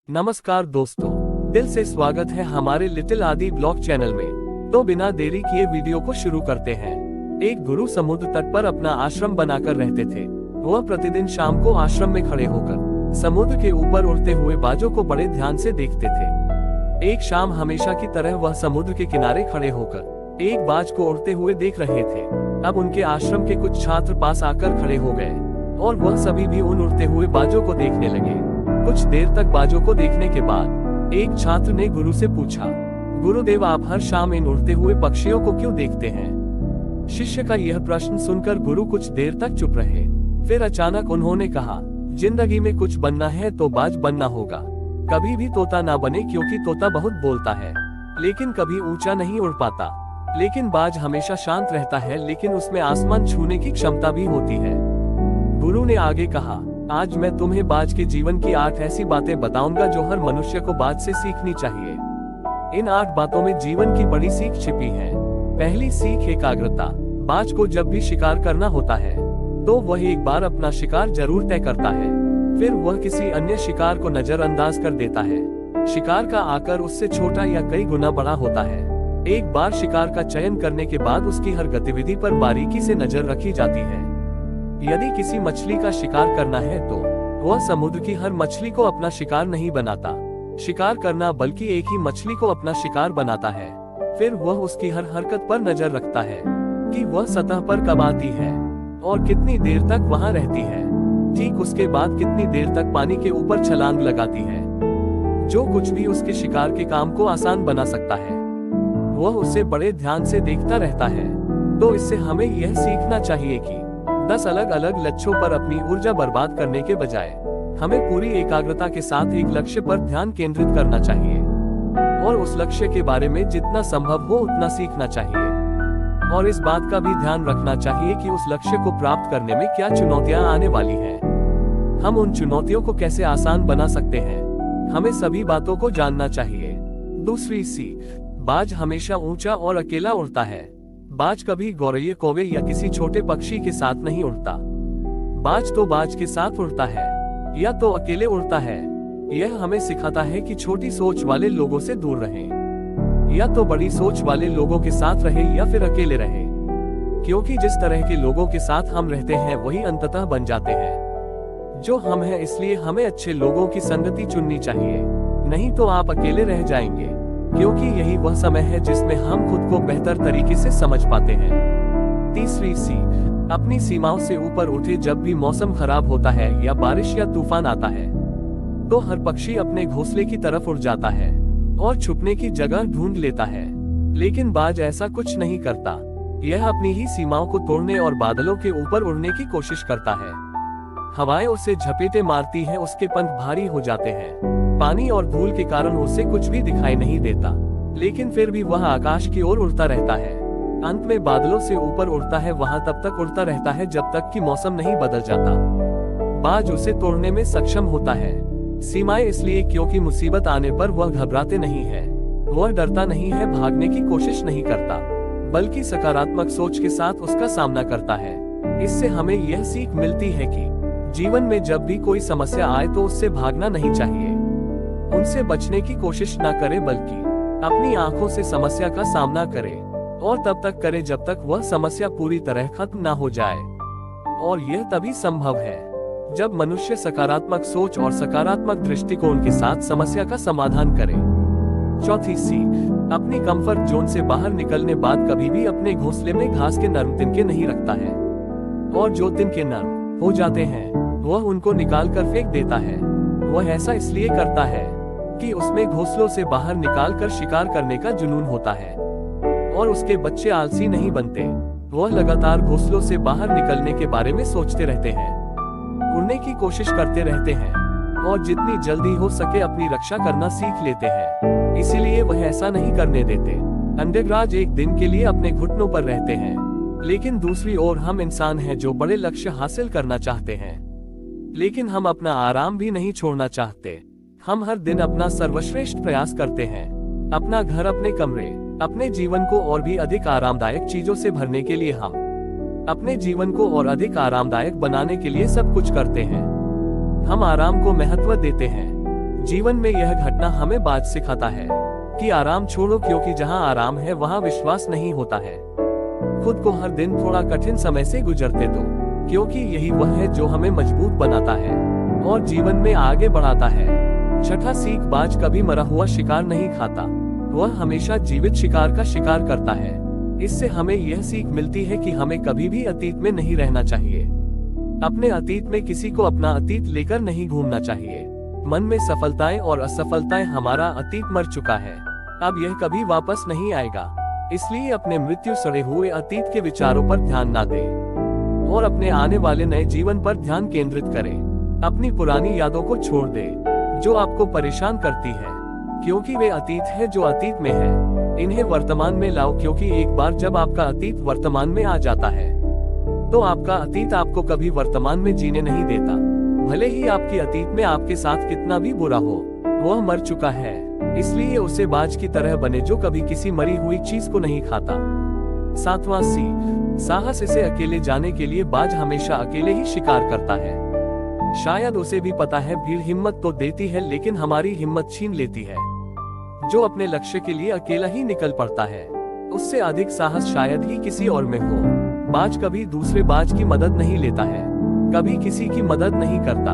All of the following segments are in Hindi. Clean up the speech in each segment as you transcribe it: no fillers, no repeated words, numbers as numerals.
नमस्कार दोस्तों, दिल से स्वागत है हमारे लिटिल आदि ब्लॉग चैनल में। तो बिना देरी किए वीडियो को शुरू करते हैं। एक गुरु समुद्र तट पर अपना आश्रम बनाकर रहते थे। वह प्रतिदिन शाम को आश्रम में खड़े होकर समुद्र के ऊपर उड़ते हुए बाजों को बड़े ध्यान से देखते थे। एक शाम हमेशा की तरह वह समुद्र के किनारे खड़े होकर एक बाज को उड़ते हुए देख रहे थे। अब उनके आश्रम के कुछ छात्र पास आकर खड़े हो गए और वह सभी भी उन उड़ते हुए बाजों को देखने लगे। कुछ देर तक बाजों को देखने के बाद एक छात्र ने गुरु से पूछा, गुरुदेव, आप हर शाम इन उड़ते हुए पक्षियों को क्यों देखते हैं? शिष्य का यह प्रश्न सुनकर गुरु कुछ देर तक चुप रहे। फिर अचानक उन्होंने कहा, जिंदगी में कुछ बनना है तो बाज बनना होगा। कभी भी तोता ना बने, क्योंकि तोता बहुत बोलता है लेकिन कभी ऊंचा नहीं उड़ पाता। लेकिन बाज हमेशा शांत रहता है, लेकिन उसमें आसमान छूने की क्षमता भी होती है। गुरु ने आगे कहा, आज मैं तुम्हें बाज के जीवन की 8 ऐसी बातें बताऊंगा जो हर मनुष्य को बाज से सीखनी चाहिए। इन 8 बातों में जीवन की बड़ी सीख छिपी है। पहली सीख, एकाग्रता। बाज को जब भी शिकार करना होता है तो वह एक बार अपना शिकार जरूर तय करता है, फिर वह किसी अन्य शिकार को नजरअंदाज कर देता है। शिकार का आकार उससे छोटा या कई गुना बड़ा होता है। एक बार शिकार का चयन करने के बाद उसकी हर गतिविधि पर बारीकी से नजर रखी जाती है। यदि किसी मछली का शिकार करना है तो वह समुद्र की हर मछली को अपना शिकार नहीं बनाता शिकार करना, बल्कि एक ही मछली को अपना शिकार बनाता है। फिर वह उसकी हर हरकत पर नजर रखता है कि वह सतह पर कब आती है और कितनी देर तक वहां रहती है। ठीक उसके बाद कितनी देर तक पानी के ऊपर छलांग लगाती है। जो कुछ भी उसके शिकार के काम को आसान बना सकता है वह उसे बड़े ध्यान से देखता रहता है। तो इससे हमें यह सीखना चाहिए कि 10 अलग अलग लक्ष्यों पर अपनी ऊर्जा बर्बाद करने के बजाय हमें पूरी एकाग्रता के साथ एक लक्ष्य पर ध्यान केंद्रित करना चाहिए और उस लक्ष्य के बारे में जितना संभव हो उतना सीखना चाहिए। और इस बात का भी ध्यान रखना चाहिए कि उस लक्ष्य को प्राप्त करने में क्या चुनौतियां आने वाली हैं। हम उन चुनौतियों को कैसे आसान बना सकते हैं, हमें सभी बातों को जानना चाहिए। दूसरी सीख, बाज हमेशा ऊंचा और अकेला उड़ता है। बाज कभी गौरैया, कौवे या किसी छोटे पक्षी के साथ नहीं उड़ता। बाज तो बाज के साथ उड़ता है या तो अकेले उड़ता है। यह हमें सिखाता है कि छोटी सोच वाले लोगों से दूर रहें, या तो बड़ी सोच वाले लोगों के साथ रहे या फिर अकेले रहे, क्योंकि जिस तरह के लोगों के साथ हम रहते हैं वही अंततः बन जाते हैं जो हम हैं। इसलिए हमें अच्छे लोगों की संगति चुननी चाहिए, नहीं तो आप अकेले रह जाएंगे, क्योंकि यही वह समय है जिसमें हम खुद को बेहतर तरीके से समझ पाते हैं। तीसरी सीख, अपनी सीमाओं से ऊपर उठे। जब भी मौसम खराब होता है या बारिश या तूफान आता है तो हर पक्षी अपने घोंसले की तरफ उड़ जाता है और छुपने की जगह ढूंढ लेता है। लेकिन बाज ऐसा कुछ नहीं करता। यह अपनी ही सीमाओं को तोड़ने और बादलों के ऊपर उड़ने की कोशिश करता है। हवाएं उसे झपेटे मारती हैं, उसके पंख भारी हो जाते हैं। पानी और धूल के कारण उसे कुछ भी दिखाई नहीं देता, लेकिन फिर भी वह आकाश की ओर उड़ता रहता है। अंत में बादलों से ऊपर उड़ता है, वहां तब तक उड़ता रहता है जब तक कि मौसम नहीं बदल जाता। बाज उसे तोड़ने में सक्षम होता है। सीमाएं इसलिए क्योंकि मुसीबत आने पर वह घबराते नहीं है, वह डरता नहीं है, भागने की कोशिश नहीं करता, बल्कि सकारात्मक सोच के साथ उसका सामना करता है। इससे हमें यह सीख मिलती है कि जीवन में जब भी कोई समस्या आए तो उससे भागना नहीं चाहिए, उनसे बचने की कोशिश न करे, बल्कि अपनी आंखों से समस्या का सामना करे और तब तक करे जब तक वह समस्या पूरी तरह खत्म न हो जाए। और यह तभी संभव है जब मनुष्य सकारात्मक सोच और सकारात्मक दृष्टिकोण के साथ समस्या का समाधान करे। चौथी सीख, अपनी कंफर्ट जोन से बाहर निकलने बाद कभी भी अपने घोंसले में घास के नर्म तिनके नहीं रखता है, और जो तिनके नर्म हो जाते हैं वह उनको निकाल कर फेंक देता है। वह ऐसा इसलिए करता है कि उसमें घोंसलों से बाहर निकालकर शिकार करने का जुनून होता है और उसके बच्चे आलसी नहीं बनते। वह लगातार घोंसलों से बाहर निकलने के बारे में सोचते रहते हैं, उड़ने की कोशिश करते रहते हैं और जितनी जल्दी हो सके अपनी रक्षा करना सीख लेते हैं। इसीलिए वह ऐसा नहीं करने देते। अंडरग्राज एक दिन के लिए अपने घुटनों पर रहते हैं, लेकिन दूसरी ओर हम इंसान हैं जो बड़े लक्ष्य हासिल करना चाहते हैं, लेकिन हम अपना आराम भी नहीं छोड़ना चाहते। हम हर दिन अपना सर्वश्रेष्ठ प्रयास करते हैं, अपना घर, अपने कमरे, अपने जीवन को और भी अधिक आरामदायक चीजों से भरने के लिए हम अपने जीवन को और अधिक आरामदायक बनाने के लिए सब कुछ करते हैं। हम आराम को महत्व देते हैं, जीवन में यह घटना हमें बात सिखाता है कि आराम छोड़ो, क्योंकि जहाँ आराम है वहाँ विश्वास नहीं होता है। खुद को हर दिन थोड़ा कठिन समय से गुजरते दो, क्योंकि यही वह है जो हमें मजबूत बनाता है और जीवन में आगे बढ़ाता है। छठा सीख, बाज कभी मरा हुआ शिकार नहीं खाता, वह हमेशा जीवित शिकार का शिकार करता है। इससे हमें यह सीख मिलती है कि हमें कभी भी अतीत में नहीं रहना चाहिए। अपने अतीत में किसी को अपना अतीत लेकर नहीं घूमना चाहिए। मन में सफलताएं और असफलताएं, हमारा अतीत मर चुका है, अब यह कभी वापस नहीं आएगा। इसलिए अपने मृत्यु सड़े हुए अतीत के विचारों पर ध्यान ना दें और अपने आने वाले नए जीवन पर ध्यान केंद्रित करें। अपनी पुरानी यादों को छोड़ दें जो आपको परेशान करती है, क्योंकि वे अतीत है जो अतीत में है। इन्हें वर्तमान में लाओ, क्योंकि एक बार जब आपका अतीत वर्तमान में आ जाता है तो आपका अतीत आपको कभी वर्तमान में जीने नहीं देता। भले ही आपकी अतीत में आपके साथ कितना भी बुरा हो, वह मर चुका है। इसलिए उसे बाज की तरह बने जो कभी किसी मरी हुई चीज को नहीं खाता। सातवां सीख, साहस। इसे अकेले जाने के लिए बाज हमेशा अकेले ही शिकार करता है। शायद उसे भी पता है भीड़ हिम्मत तो देती है, लेकिन हमारी हिम्मत छीन लेती है। जो अपने लक्ष्य के लिए अकेला ही निकल पड़ता है, उससे अधिक साहस शायद ही किसी और में हो। बाज कभी दूसरे बाज की मदद नहीं लेता है, कभी किसी की मदद नहीं करता,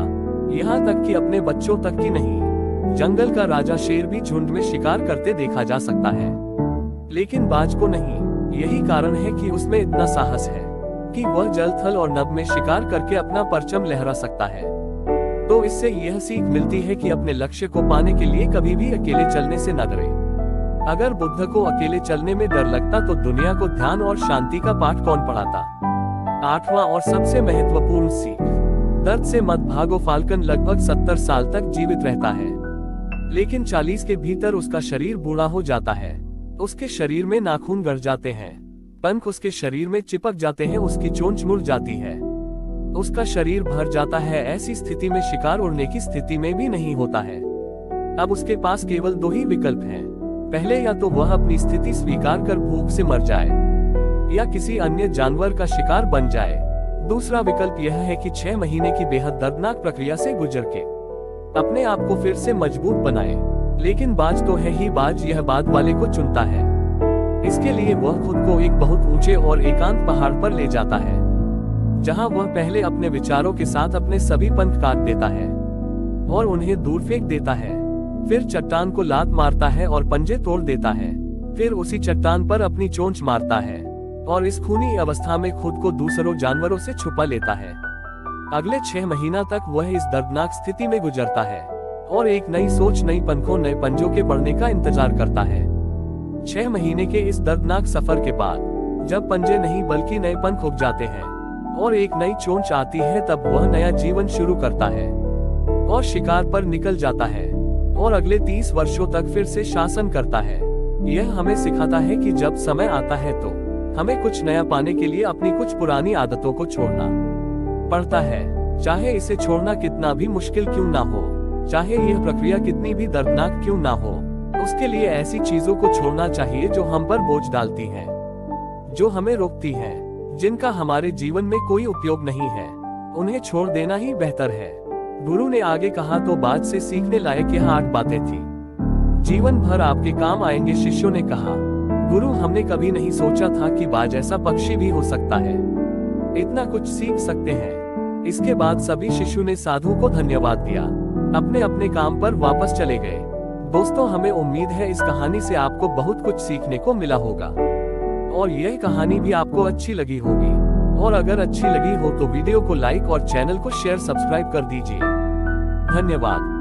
यहाँ तक कि अपने बच्चों तक की नहीं। जंगल का राजा शेर भी झुंड में शिकार करते देखा जा सकता है, लेकिन बाज को नहीं। यही कारण है कि उसमें इतना साहस है कि वह जल, थल और नभ में शिकार करके अपना परचम लहरा सकता है। तो इससे यह सीख मिलती है कि अपने लक्ष्य को पाने के लिए कभी भी अकेले चलने से न डरें। अगर बुद्ध को अकेले चलने में डर लगता तो दुनिया को ध्यान और शांति का पाठ कौन पढ़ाता। आठवां और सबसे महत्वपूर्ण सीख, दर्द से मत भागो। फाल्कन लगभग 70 साल तक जीवित रहता है, लेकिन 40 के भीतर उसका शरीर बूढ़ा हो जाता है। उसके शरीर में नाखून गड़ जाते हैं, पंख उसके शरीर में चिपक जाते हैं, उसकी चोंच मुड़ जाती है, उसका शरीर भर जाता है। ऐसी स्थिति में शिकार उड़ने की स्थिति में भी नहीं होता है। अब उसके पास केवल 2 ही विकल्प हैं। पहले, या तो वह अपनी स्थिति स्वीकार कर भूख से मर जाए या किसी अन्य जानवर का शिकार बन जाए। दूसरा विकल्प यह है कि 6 महीने की बेहद दर्दनाक प्रक्रिया से गुजर के अपने आप को फिर से मजबूत बनाए। लेकिन बाज तो है ही बाज, यह बाद वाले को चुनता है। इसके लिए वह खुद को एक बहुत ऊंचे और एकांत पहाड़ पर ले जाता है, जहां वह पहले अपने विचारों के साथ अपने सभी पंख काट देता है और उन्हें दूर फेंक देता है। फिर चट्टान को लात मारता है और पंजे तोड़ देता है। फिर उसी चट्टान पर अपनी चोंच मारता है और इस खूनी अवस्था में खुद को दूसरों जानवरों से छुपा लेता है। अगले 6 महीना तक वह इस दर्दनाक स्थिति में गुजरता है और एक नई सोच, नई पंखों, नए पंजों के बढ़ने का इंतजार करता है। 6 महीने के इस दर्दनाक सफर के बाद जब पंजे नहीं बल्कि नए पंख उग जाते हैं और एक नई चोंच आती है, तब वह नया जीवन शुरू करता है और शिकार पर निकल जाता है और अगले 30 वर्षों तक फिर से शासन करता है। यह हमें सिखाता है कि जब समय आता है तो हमें कुछ नया पाने के लिए अपनी कुछ पुरानी आदतों को छोड़ना पड़ता है, चाहे इसे छोड़ना कितना भी मुश्किल क्यों ना हो, चाहे यह प्रक्रिया कितनी भी दर्दनाक क्यों ना हो। उसके लिए ऐसी चीजों को छोड़ना चाहिए जो हम पर बोझ डालती हैं, जो हमें रोकती हैं, जिनका हमारे जीवन में कोई उपयोग नहीं है। उन्हें छोड़ देना ही बेहतर है। गुरु ने आगे कहा, तो बाज से सीखने लायक यह 8 बातें थी, जीवन भर आपके काम आएंगे। शिष्यों ने कहा, गुरु, हमने कभी नहीं सोचा था कि बाज ऐसा पक्षी भी हो सकता है, इतना कुछ सीख सकते हैं। इसके बाद सभी शिष्यों ने साधु को धन्यवाद दिया, अपने अपने काम पर वापस चले गए। दोस्तों, हमें उम्मीद है इस कहानी से आपको बहुत कुछ सीखने को मिला होगा और यह कहानी भी आपको अच्छी लगी होगी। और अगर अच्छी लगी हो तो वीडियो को लाइक और चैनल को शेयर, सब्सक्राइब कर दीजिए। धन्यवाद।